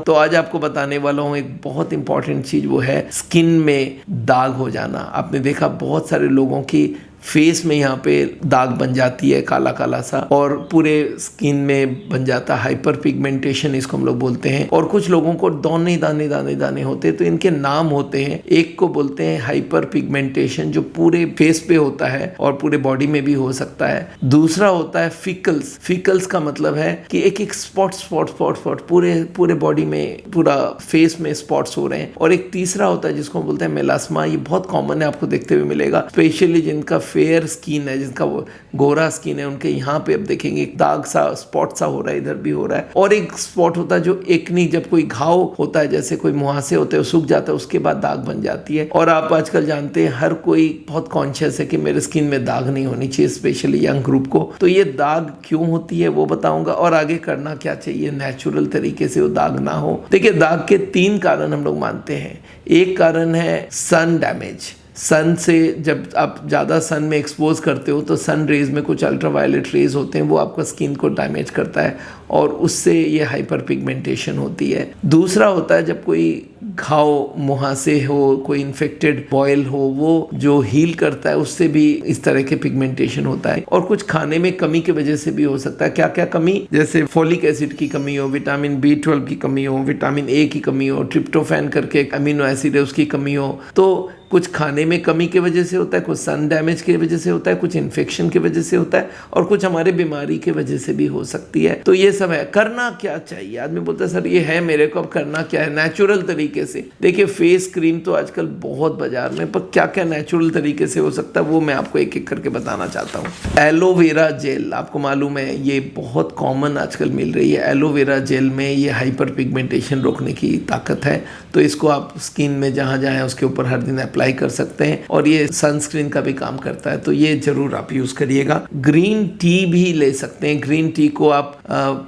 तो आज आपको बताने वाला हूँ एक बहुत इंपॉर्टेंट चीज, वो है स्किन में दाग हो जाना। आपने देखा बहुत सारे लोगों की फेस में यहाँ पे दाग बन जाती है, काला काला सा, और पूरे स्किन में बन जाता है हाइपर पिगमेंटेशन, इसको हम लोग बोलते हैं। और कुछ लोगों को दाने दाने दाने दाने होते हैं, तो इनके नाम होते हैं। एक को बोलते हैं हाइपर पिगमेंटेशन, जो पूरे फेस पे होता है और पूरे बॉडी में भी हो सकता है। दूसरा होता है फिकल्स। फिकल्स का मतलब है कि एक एक स्पॉट स्पॉट स्पॉट स्पॉट पूरे बॉडी में, पूरा फेस में स्पॉट्स हो रहे हैं। और एक तीसरा होता है जिसको बोलते हैं मेलास्मा। ये बहुत कॉमन है, आपको देखते हुए मिलेगा, स्पेशली जिनका फेयर स्किन है, जिनका वो गोरा स्किन है, उनके यहाँ पे अब देखेंगे एक दाग सा, स्पॉट सा हो रहा है, इधर भी हो रहा है। और एक स्पॉट होता है जो एकनी, जब कोई घाव होता है, जैसे कोई मुहासे होते हैं, सूख जाता है, उसके बाद दाग बन जाती है। और आप आजकल जानते हैं हर कोई बहुत कॉन्शियस है कि मेरे स्किन में दाग नहीं होनी चाहिए, स्पेशली यंग ग्रुप को। तो ये दाग क्यों होती है वो बताऊंगा, और आगे करना क्या चाहिए नेचुरल तरीके से वो दाग ना हो। देखिए, दाग के 3 कारण हम लोग मानते हैं। एक कारण है सन डैमेज। सन से जब आप ज़्यादा सन में एक्सपोज करते हो तो सन रेज में कुछ अल्ट्रावायलेट रेज होते हैं, वो आपका स्किन को डैमेज करता है और उससे ये हाइपर पिगमेंटेशन होती है। दूसरा होता है जब कोई घाव, मुहासे हो, कोई इन्फेक्टेड बॉयल हो, वो जो हील करता है उससे भी इस तरह के पिगमेंटेशन होता है। और कुछ खाने में कमी की वजह से भी हो सकता है। क्या क्या कमी? जैसे फोलिक एसिड की कमी हो, विटामिन B12 की कमी हो, विटामिन A की कमी हो, ट्रिप्टोफैन करके एक अमीनो एसिड है उसकी कमी हो। तो कुछ खाने में कमी की वजह से होता है, कुछ सन डैमेज की वजह से होता है, कुछ इन्फेक्शन की वजह से होता है, और कुछ हमारे बीमारी की वजह से भी हो सकती है। तो ये सब है। करना क्या चाहिए? आदमी बोलता है सर ये है मेरे को, अब करना क्या है नेचुरल तरीके से? देखिए, फेस क्रीम तो आजकल बहुत बाजार में, पर क्या क्या नेचुरल तरीके से हो सकता है वो मैं आपको एक एक करके बताना चाहता हूँ। एलोवेरा जेल, आपको मालूम है ये बहुत कॉमन आजकल मिल रही है। एलोवेरा जेल में ये हाइपर पिगमेंटेशन रोकने की ताकत है, तो इसको आप स्किन में जहाँ जहाँ है उसके ऊपर हर दिन अप्लाई कर सकते हैं, और ये सनस्क्रीन का भी काम करता है, तो ये जरूर आप यूज करिएगा। ग्रीन टी भी ले सकते हैं। ग्रीन टी को आप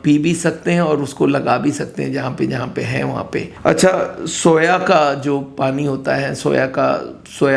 पी भी सकते हैं और उसको लगा भी सकते हैं जहाँ पे है वहाँ पे। अच्छा, सोया का जो पानी होता है, सोया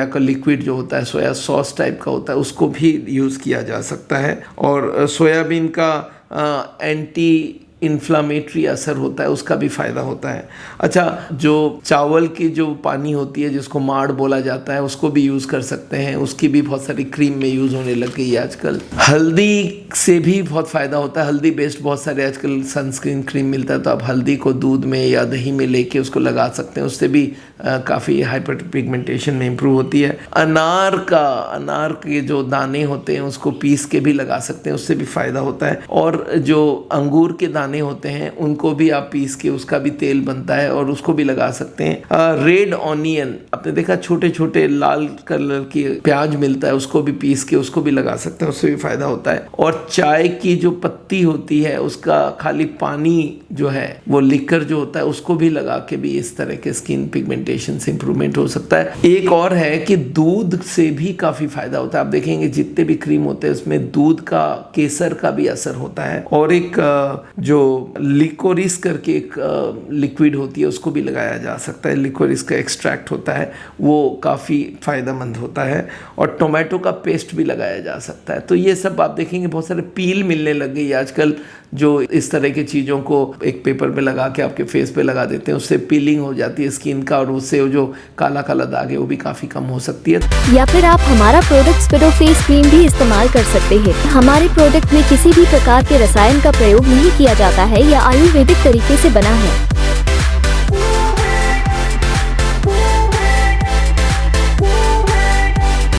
का लिक्विड जो होता है, सोया सॉस टाइप का होता है, उसको भी यूज किया जा सकता है। और सोयाबीन का एंटी इन्फ्लामेटरी असर होता है, उसका भी फायदा होता है। अच्छा, जो चावल की जो पानी होती है जिसको माड़ बोला जाता है, उसको भी यूज़ कर सकते हैं। उसकी भी बहुत सारी क्रीम में यूज़ होने लग गई है आजकल। हल्दी से भी बहुत फ़ायदा होता है। हल्दी बेस्ड बहुत सारे आजकल सनस्क्रीन क्रीम मिलता है, तो आप हल्दी को दूध में या दही में लेके उसको लगा सकते हैं, उससे भी काफ़ी हाइपर पिगमेंटेशन में इम्प्रूव होती है। अनार के जो दाने होते हैं उसको पीस के भी लगा सकते हैं, उससे भी फ़ायदा होता है। और जो अंगूर के दाने होते हैं उनको भी आप पीस के, उसका भी तेल बनता है और उसको भी लगा सकते हैं। रेड ऑनियन, आपने देखा छोटे छोटे लाल कलर की प्याज मिलता है, उसको भी पीस के उसको भी लगा सकते हैं, उससे भी फायदा होता है। और चाय की जो पत्ती होती है उसका खाली पानी जो है, वो लिकर जो होता है, उसको भी लगा के भी इस तरह के स्किन पिगमेंटेशन से इंप्रूवमेंट हो सकता है। एक और है कि दूध से भी काफी फायदा होता है। आप देखेंगे जितने भी क्रीम होते हैं उसमें दूध का, केसर का भी असर होता है। और एक जो लिकोरिस करके एक लिक्विड होती है उसको भी लगाया जा सकता है। लिकोरिस का एक्सट्रैक्ट होता है, वो काफ़ी फ़ायदेमंद होता है। और टोमेटो का पेस्ट भी लगाया जा सकता है। तो ये सब आप देखेंगे बहुत सारे पील मिलने लग गई आजकल, जो इस तरह की चीज़ों को एक पेपर पे लगा के आपके फेस पे लगा देते हैं, उससे पीलिंग हो जाती है स्किन का, और उससे जो काला काला दाग है वो भी काफ़ी कम हो सकती है। या फिर आप हमारा प्रोडक्ट स्पिडो फेस क्रीम भी इस्तेमाल कर सकते हैं। हमारे प्रोडक्ट में किसी भी प्रकार के रसायन का प्रयोग नहीं किया जाता है या आयुर्वेदिक तरीके से बना है।